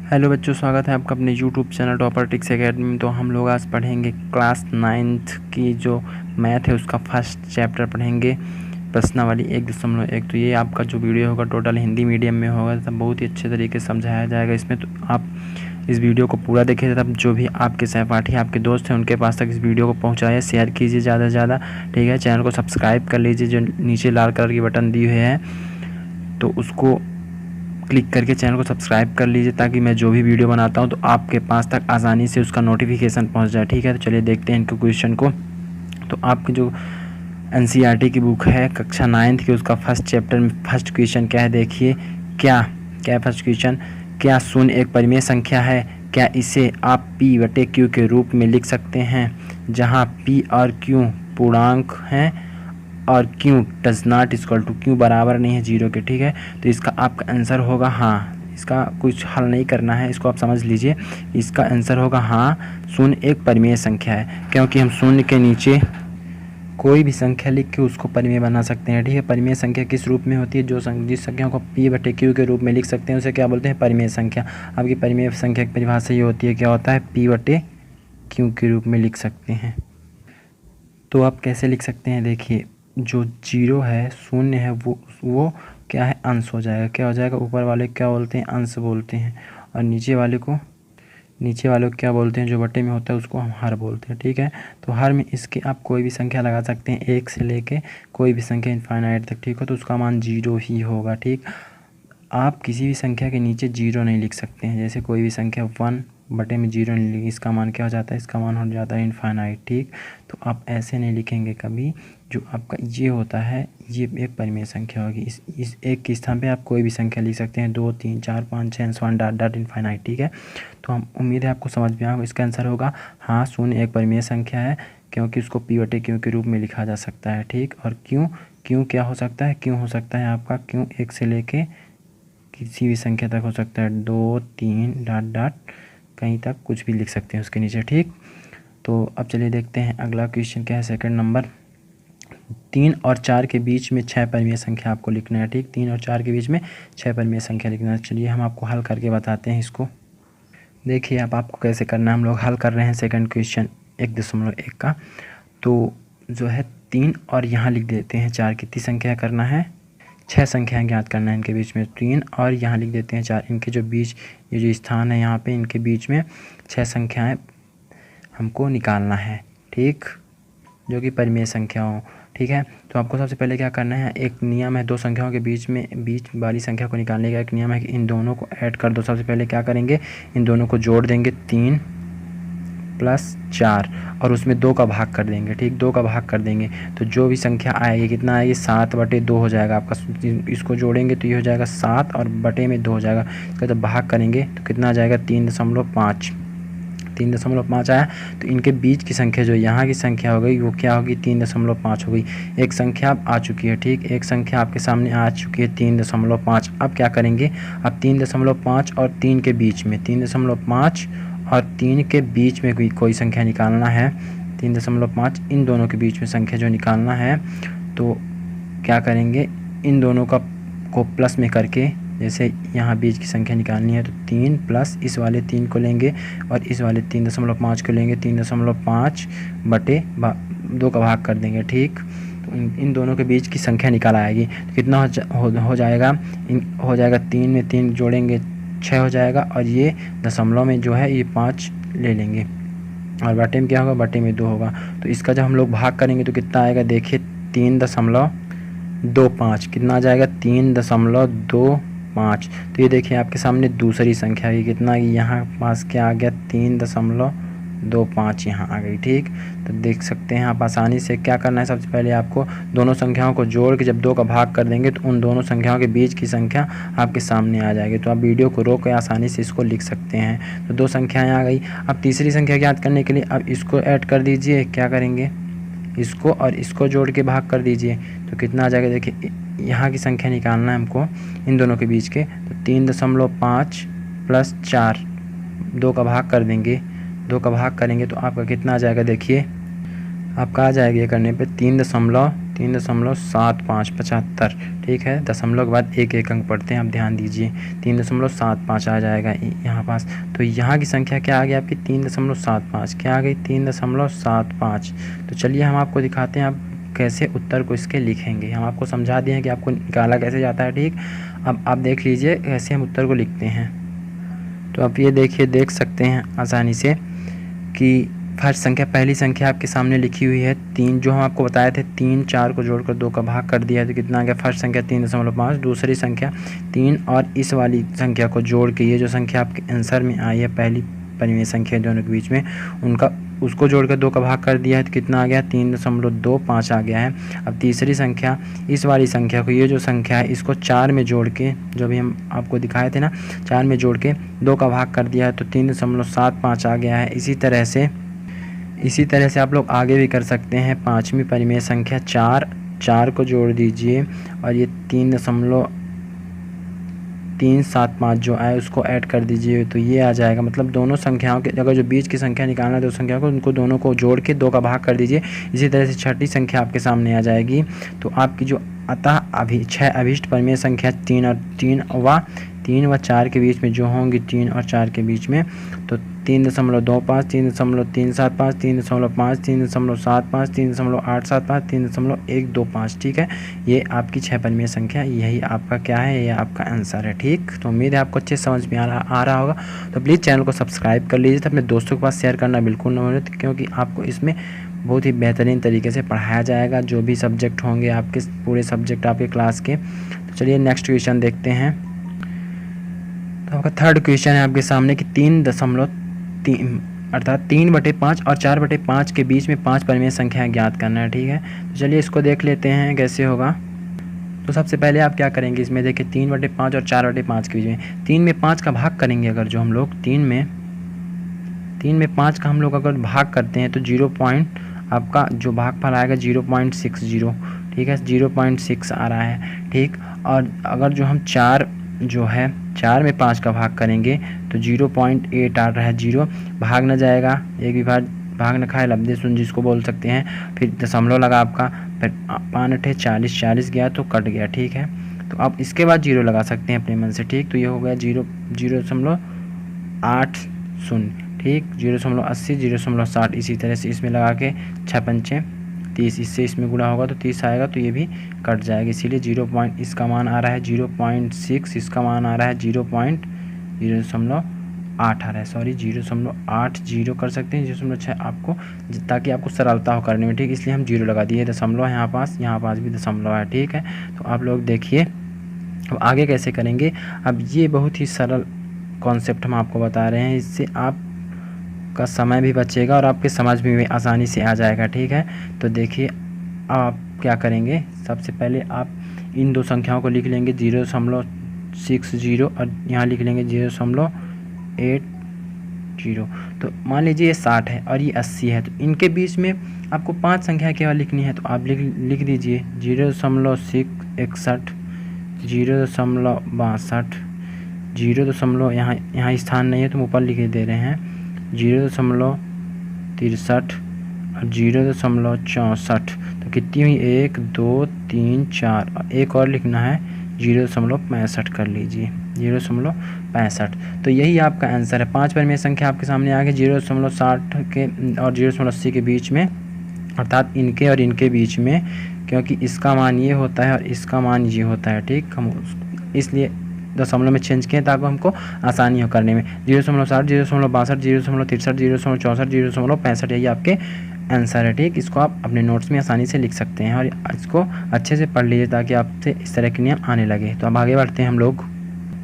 Hello बच्चों, स्वागत है आपका अपने YouTube channel topper tricks academy में। तो हम लोग आज पढ़ेंगे क्लास 9th की जो मैथ है उसका फर्स्ट चैप्टर पढ़ेंगे, प्रश्नावली 1.1। तो ये आपका जो वीडियो होगा टोटल हिंदी मीडियम में होगा, तब बहुत ही अच्छे तरीके से समझाया जाएगा इसमें। तो आप इस वीडियो को पूरा देखें, तब जो भी आपके सहपाठी आपके दोस्त हैं उनके पास तक इस वीडियो को पहुँचाए, शेयर कीजिए ज़्यादा से ज़्यादा। ठीक है, चैनल को सब्सक्राइब कर लीजिए, जो नीचे लाल कलर की बटन दी हुई है तो उसको क्लिक करके चैनल को सब्सक्राइब कर लीजिए, ताकि मैं जो भी वीडियो बनाता हूं तो आपके पास तक आसानी से उसका नोटिफिकेशन पहुंच जाए। ठीक है, तो चलिए देखते हैं इनके क्वेश्चन को। तो आपकी जो एनसीईआरटी की बुक है कक्षा 9th की, उसका फर्स्ट चैप्टर में फर्स्ट क्वेश्चन क्या है, देखिए। क्या क्या है फर्स्ट क्वेश्चन? क्या शून्य एक परिमेय संख्या है? क्या इसे आप P/Q के रूप में लिख सकते हैं, जहाँ P और Q पूर्णांक हैं और Q does not equal to, Q बराबर नहीं है 0 के। ठीक है, तो इसका आपका आंसर होगा हाँ। इसका कुछ हल नहीं करना है, इसको आप समझ लीजिए। इसका आंसर होगा हाँ, शून्य एक परिमेय संख्या है, क्योंकि हम शून्य के नीचे कोई भी संख्या लिख के उसको परिमेय बना सकते हैं। ठीक है, परिमेय संख्या किस रूप में होती है? जिस संख्या को P/Q के रूप में लिख सकते हैं उसे क्या बोलते हैं? परिमेय संख्या। आपकी परिमेय संख्या की परिभाषा ये होती है, क्या होता है? P/Q के रूप में लिख सकते हैं। तो आप कैसे लिख सकते हैं? देखिए, जो 0 है, शून्य है, वो क्या है? अंश हो जाएगा। क्या हो जाएगा? ऊपर वाले क्या बोलते हैं? अंश बोलते हैं। और नीचे वाले को क्या बोलते हैं? जो बटे में होता है उसको हम हर बोलते हैं। ठीक है, तो हर में इसके आप कोई भी संख्या लगा सकते हैं, 1 से लेके कोई भी संख्या इनफाइनाइट तक। ठीक है, तो उसका मान 0 ही होगा। ठीक, आप किसी भी संख्या के नीचे 0 नहीं लिख सकते हैं। जैसे कोई भी संख्या 1 बटे में 0 नहीं लिखी, इसका मान क्या हो जाता है? इसका मान हो जाता है इनफाइनाइट। ठीक, तो आप ऐसे नहीं लिखेंगे कभी। जो आपका ये होता है ये एक परिमेय संख्या होगी। इस एक के स्थान पे आप कोई भी संख्या लिख सकते हैं, 2 3 4 5 6 1 डॉट डॉट इनफाइनाइट। ठीक है, तो हम उम्मीद है आपको समझ में आएगा। इसका आंसर होगा हाँ, शून्य एक परिमेय संख्या है, क्योंकि उसको P/Q के रूप में लिखा जा सकता है। ठीक, और क्यों क्या हो सकता है? क्यों हो सकता है आपका? क्यों 1 से लेके किसी भी संख्या तक हो सकता है, 2 3 डॉट डॉट कहीं तक कुछ भी लिख सकते हैं उसके नीचे। ठीक, तो अब चलिए देखते हैं अगला क्वेश्चन क्या है। सेकंड नंबर, 3 और 4 के बीच में 6 परिमेय संख्या आपको लिखना है। ठीक, 3 और 4 के बीच में 6 परिमेय संख्या लिखना है। चलिए हम आपको हल करके बताते हैं इसको। देखिए अब आपको कैसे करना है। हम लोग हल कर रहे हैं सेकंड क्वेश्चन 1.1 का। तो जो है 3 और यहाँ लिख देते हैं 4। कितनी संख्या करना है? 6 संख्याएं ज्ञात करना है इनके बीच में। 3 और यहाँ लिख देते हैं 4। इनके जो बीच ये जो स्थान है यहाँ पे, इनके बीच में 6 संख्याएं हमको निकालना है। ठीक, जो कि परिमेय संख्या हो। ठीक है, तो आपको सबसे पहले क्या करना है, एक नियम है दो संख्याओं के बीच वाली संख्या को निकालने का। एक नियम है कि इन दोनों को ऐड कर दो। सबसे पहले क्या करेंगे, इन दोनों को जोड़ देंगे, 3 + 4, और उसमें 2 का भाग कर देंगे। ठीक, 2 का भाग कर देंगे तो जो भी संख्या आएगी, कितना आएगी? 7/2 हो जाएगा आपका। इसको जोड़ेंगे तो ये हो जाएगा 7 और बटे में 2 हो जाएगा। इसका जब भाग करेंगे तो कितना आ जाएगा? 3.5। 3.5 आया। तो इनके बीच की संख्या जो यहाँ की संख्या हो गई वो क्या होगी? 3.5 हो गई। एक संख्या अब आ चुकी है। ठीक, एक संख्या आपके सामने आ चुकी है 3.5। अब क्या करेंगे, अब 3.5 और 3 के बीच में, 3.5 और 3 के बीच में कोई संख्या निकालना है। 3.5 इन दोनों के बीच में संख्या जो निकालना है, तो क्या करेंगे, इन दोनों को प्लस में करके, जैसे यहाँ बीच की संख्या निकालनी है तो 3 प्लस इस वाले 3 को लेंगे और इस वाले 3.5 को लेंगे। 3.5 बटे 2 का भाग कर देंगे। ठीक, तो इन दोनों के बीच की संख्या निकाल आएगी। तो कितना हो जाएगा? हो जाएगा 3 में 3 जोड़ेंगे 6 हो जाएगा, और ये दशमलव में जो है ये 5 ले लेंगे, और बटे में क्या होगा? बटे में 2 होगा। तो इसका जब हम लोग भाग करेंगे तो कितना आएगा? देखिए 3.25 कितना आ जाएगा? 3.25। तो ये देखिए आपके सामने दूसरी संख्या है, कितना यहाँ पास क्या आ गया? 3.25 यहाँ आ गई। ठीक, तो देख सकते हैं आप आसानी से। क्या करना है, सबसे पहले आपको दोनों संख्याओं को जोड़ के जब 2 का भाग कर देंगे तो उन दोनों संख्याओं के बीच की संख्या आपके सामने आ जाएगी। तो आप वीडियो को रोक के आसानी से इसको लिख सकते हैं। तो 2 संख्याएँ आ गई। अब तीसरी संख्या ज्ञात करने के लिए अब इसको ऐड कर दीजिए। क्या करेंगे, इसको और इसको जोड़ के भाग कर दीजिए तो कितना आ जाएगा? देखिए यहाँ की संख्या निकालना है हमको इन दोनों के बीच के। तो 3.5 + 4, 2 का भाग कर देंगे। 2 का भाग करेंगे तो आपका कितना आ जाएगा? देखिए आपका आ जाएगा ये करने पे 3.75 75, ठीक है। दशमलव के बाद एक एक अंक पढ़ते हैं, आप ध्यान दीजिए। 3.75 आ जाएगा यहाँ पास। तो यहाँ की संख्या क्या आ गई आपकी 3.75, क्या आ गई 3.75। तो चलिए हम आपको दिखाते हैं आप कैसे उत्तर को इसके लिखेंगे। हम आपको समझा दिए हैं कि आपको निकाला कैसे जाता है, ठीक। अब आप देख लीजिए कैसे हम उत्तर को लिखते हैं। तो आप ये देखिए, देख सकते हैं आसानी से कि फर्स्ट संख्या, पहली संख्या आपके सामने लिखी हुई है 3, जो हम आपको बताए थे 3 4 को जोड़कर 2 का भाग कर दिया है तो कितना आ गया। फर्स्ट संख्या 3.5, दूसरी संख्या 3 और इस वाली संख्या को जोड़ के ये जो संख्या आपके आंसर में आई है पहली परिमेय संख्या दोनों के बीच में उनका, उसको जोड़कर 2 का भाग कर दिया है तो कितना आ गया 3.25 आ गया है। अब तीसरी संख्या, इस वाली संख्या को, ये जो संख्या है इसको 4 में जोड़ के, जो भी हम आपको दिखाए थे ना, 4 में जोड़ के 2 का भाग कर दिया है तो 3.75 आ गया है। इसी तरह से आप लोग आगे भी कर सकते हैं। पाँचवीं परिमेय संख्या 4 को जोड़ दीजिए और ये 3.375 जो आए उसको ऐड कर दीजिए तो ये आ जाएगा। मतलब दोनों संख्याओं के अगर जो बीच की संख्या निकालना है दो संख्या को, उनको दोनों को जोड़ के 2 का भाग कर दीजिए। इसी तरह से छठी संख्या आपके सामने आ जाएगी। तो आपकी जो अतः 6 अभीष्ट परिमेय संख्या 3 व 4 के बीच में जो होंगी, 3 और 4 के बीच में, तो 3.25 3.375 3.5 3.75 3.875 3.125, ठीक है। ये आपकी 6 परिमेय संख्या, यही आपका क्या है, ये आपका आंसर है, ठीक। तो उम्मीद है आपको अच्छे समझ में आ रहा होगा। तो प्लीज़ चैनल को सब्सक्राइब कर लीजिए, तो अपने दोस्तों के पास शेयर करना बिल्कुल न भूलें, क्योंकि आपको इसमें बहुत ही बेहतरीन तरीके से पढ़ाया जाएगा। जो भी सब्जेक्ट होंगे आपके, पूरे सब्जेक्ट आपके क्लास के। तो चलिए नेक्स्ट क्वेश्चन देखते हैं। तो आपका थर्ड क्वेश्चन है आपके सामने कि 3.3 अर्थात 3/5 और 4/5 के बीच में 5 परिमेय संख्याएं ज्ञात करना है, ठीक है। तो चलिए इसको देख लेते हैं कैसे होगा। तो सबसे पहले आप क्या करेंगे, इसमें देखिए 3/5 और 4/5 के बीच में 3 में 5 का भाग करेंगे। अगर जो हम लोग 3 में 5 का हम लोग अगर भाग करते हैं तो 0 पॉइंट आपका जो भागफल आएगा 0.60, ठीक है, 0.6 आ रहा है, ठीक। और अगर जो हम 4 में 5 का भाग करेंगे तो 0.8 आ रहा है। 0 भाग न जाएगा, एक भी भाग न खाए लब्धे शून्य जिसको बोल सकते हैं। फिर दशमलव लगा आपका, फिर 5 40 गया तो कट गया, ठीक है। तो आप इसके बाद 0 लगा सकते हैं अपने मन से, ठीक। तो ये हो गया 0.80, ठीक, 0.80 0.60। इसी तरह से इसमें लगा के 6 पंचे 30, इससे इसमें गुणा होगा तो 30 आएगा, तो ये भी कट जाएगा। इसीलिए 0. इसका मान आ रहा है 0.6, इसका मान आ रहा है 0.08 आ रहा है, सॉरी 0.80 कर सकते हैं, 0.6 आपको, ताकि आपको सरलता हो करने में, ठीक। इसलिए हम 0 लगा दिए। दशमलव यहाँ पास भी दशमलव है, ठीक है। तो आप लोग देखिए अब आगे कैसे करेंगे। अब ये बहुत ही सरल कॉन्सेप्ट हम आपको बता रहे हैं, इससे आप का समय भी बचेगा और आपके समझ में भी आसानी से आ जाएगा, ठीक है। तो देखिए आप क्या करेंगे, सबसे पहले आप इन दो संख्याओं को लिख लेंगे 0.60 और यहाँ लिख लेंगे 0.80। तो मान लीजिए ये 60 है और ये 80 है, तो इनके बीच में आपको 5 संख्या केवल लिखनी है। तो आप लिख दीजिए 0.61 0.62 0. यहाँ स्थान नहीं है तो हम ऊपर लिख दे रहे हैं 0.63 और 0.64। तो कितनी हुई 1 2 3 4, और एक और लिखना है 0.65 कर लीजिए 0.65। तो यही आपका आंसर है। 5 परिमेय संख्या आपके सामने आ गई 0.60 के और 0.80 के बीच में, अर्थात इनके और इनके बीच में, क्योंकि इसका मान ये होता है और इसका मान ये होता है, ठीक। हम इसलिए दशमलव में चेंज किए ताकि हमको आसानी हो करने में। 0.60 0.62 0.63 0.64 0.65, यही आपके आंसर है, ठीक। इसको आप अपने नोट्स में आसानी से लिख सकते हैं और इसको अच्छे से पढ़ लीजिए ताकि आपसे इस तरह के नियम आने लगे। तो अब आगे बढ़ते हैं हम लोग।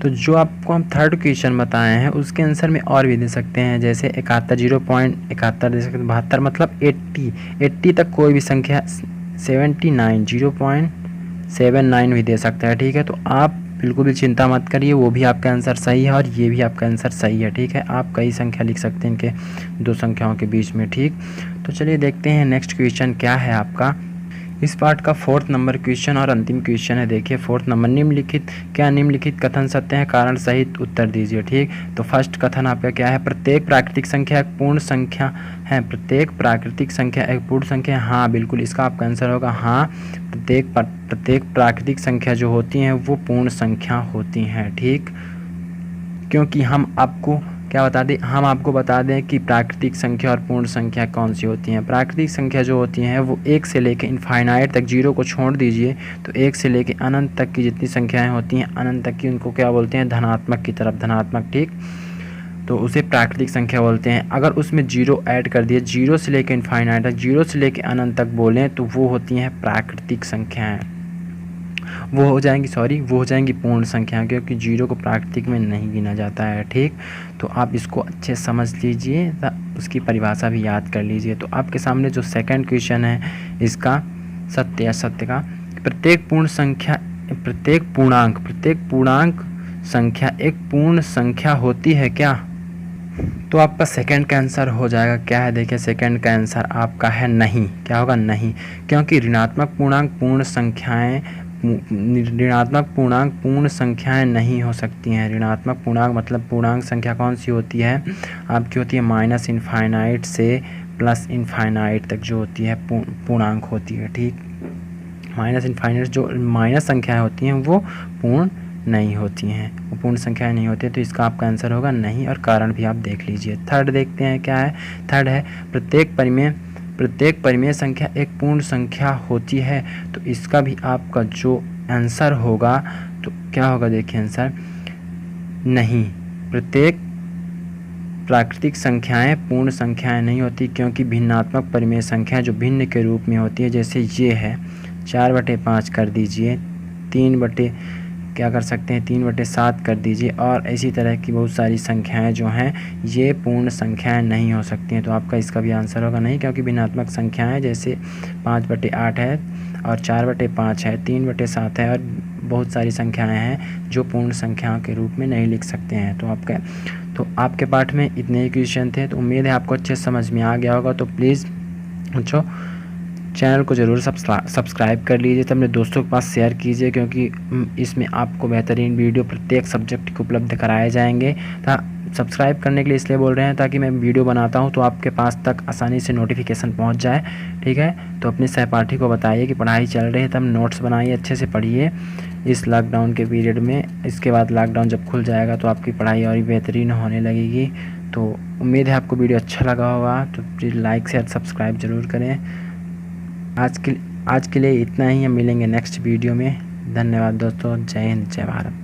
तो जो आपको हम थर्ड क्वेश्चन बताए हैं उसके आंसर में और भी दे सकते हैं, जैसे 71 0.71 दे सकते हैं, 72 मतलब 80 तक कोई भी संख्या, 79 0.79 भी दे सकता है, ठीक है। तो आप बिल्कुल भी चिंता मत करिए, वो भी आपका आंसर सही है और ये भी आपका आंसर सही है, ठीक है। आप कई संख्या लिख सकते हैं इनके दो संख्याओं के बीच में, ठीक। तो चलिए देखते हैं नेक्स्ट क्वेश्चन क्या है आपका। इस पार्ट का 4th नंबर क्वेश्चन और अंतिम क्वेश्चन है। देखिए 4th नंबर, निम्नलिखित क्या निम्नलिखित कथन सत्य है, कारण सहित उत्तर दीजिए। ठीक, तो फर्स्ट कथन आपका क्या है, प्रत्येक प्राकृतिक संख्या एक पूर्ण संख्या है। प्रत्येक प्राकृतिक संख्या एक पूर्ण संख्या है। हाँ बिल्कुल, इसका आपका आंसर होगा हाँ, प्रत्येक प्राकृतिक संख्या जो होती हैं वो पूर्ण संख्या होती हैं। ठीक, क्योंकि हम आपको क्या बता दें, हम आपको बता दें कि प्राकृतिक संख्या और पूर्ण संख्या कौन सी होती हैं। प्राकृतिक संख्या जो होती हैं वो 1 से लेकर इनफाइनाइट तक, जीरो को छोड़ दीजिए, तो 1 से लेकर अनंत तक की जितनी संख्याएं होती हैं, अनंत तक की, उनको क्या बोलते हैं, धनात्मक की तरफ, धनात्मक। ठीक, तो उसे प्राकृतिक संख्या बोलते हैं। अगर उसमें जीरो ऐड कर दिए, जीरो से लेकर इनफाइनाइट तक, जीरो से लेकर अनंत तक बोलें, तो वो होती हैं प्राकृतिक संख्याएँ, वो हो जाएंगी पूर्ण संख्या, क्योंकि जीरो को प्राकृतिक में नहीं गिना जाता है। ठीक, तो आप इसको अच्छे समझ लीजिए, उसकी परिभाषा भी याद कर लीजिए। तो आपके सामने जो सेकंड क्वेश्चन है इसका सत्य असत्य का, प्रत्येक पूर्णांक संख्या एक पूर्ण संख्या होती है क्या, तो आपका सेकंड का आंसर हो जाएगा क्या है, देखिए सेकंड का आंसर आपका है नहीं। क्या होगा, नहीं, क्योंकि ऋणात्मक पूर्णांक पूर्ण संख्याएं नहीं हो सकती हैं। ऋणात्मक पूर्णांक मतलब पूर्णांक संख्या कौन सी होती है आपकी, होती है माइनस इनफाइनाइट से प्लस इनफाइनाइट तक जो होती है पूर्णांक होती है। ठीक, माइनस इनफाइनाइट जो माइनस संख्याएं होती हैं वो पूर्ण नहीं होती हैं, वो पूर्ण संख्याएं नहीं होती, तो इसका आपका आंसर होगा नहीं, और कारण भी आप देख लीजिए। थर्ड देखते हैं क्या है, थर्ड है प्रत्येक परिमेय संख्या एक पूर्ण संख्या होती है, तो इसका भी आपका जो आंसर होगा तो क्या होगा, देखिए आंसर नहीं, प्रत्येक प्राकृतिक संख्याएं पूर्ण संख्याएं नहीं होती, क्योंकि भिन्नात्मक परिमेय संख्या जो भिन्न के रूप में होती है, जैसे ये है 4/5 कर दीजिए, 3/7 कर दीजिए, और इसी तरह की बहुत सारी संख्याएं जो हैं ये पूर्ण संख्याएं नहीं हो सकती हैं, तो आपका इसका भी आंसर होगा नहीं, क्योंकि भिन्नात्मक संख्याएं जैसे 5/8 है और 4/5 है, 3/7 है, और बहुत सारी संख्याएं हैं जो पूर्ण संख्याओं के रूप में नहीं लिख सकते हैं। तो आपके पाठ में इतने ही क्वेश्चन थे, तो उम्मीद है आपको अच्छे समझ में आ गया होगा। तो प्लीज़ बच्चों चैनल को ज़रूर सब्सक्राइब कर लीजिए, तो अपने दोस्तों के पास शेयर कीजिए, क्योंकि इसमें आपको बेहतरीन वीडियो प्रत्येक सब्जेक्ट के उपलब्ध कराए जाएंगे। सब्सक्राइब करने के लिए इसलिए बोल रहे हैं ताकि मैं वीडियो बनाता हूं तो आपके पास तक आसानी से नोटिफिकेशन पहुंच जाए। ठीक है, तो अपने सहपाठी को बताइए कि पढ़ाई चल रही है, तब नोट्स बनाइए, अच्छे से पढ़िए इस लॉकडाउन के पीरियड में। इसके बाद लॉकडाउन जब खुल जाएगा तो आपकी पढ़ाई और भी बेहतरीन होने लगेगी। तो उम्मीद है आपको वीडियो अच्छा लगा होगा, तो प्लीज़ लाइक शेयर सब्सक्राइब ज़रूर करें। आज के लिए इतना ही, हम मिलेंगे नेक्स्ट वीडियो में। धन्यवाद दोस्तों, जय हिंद, जय भारत।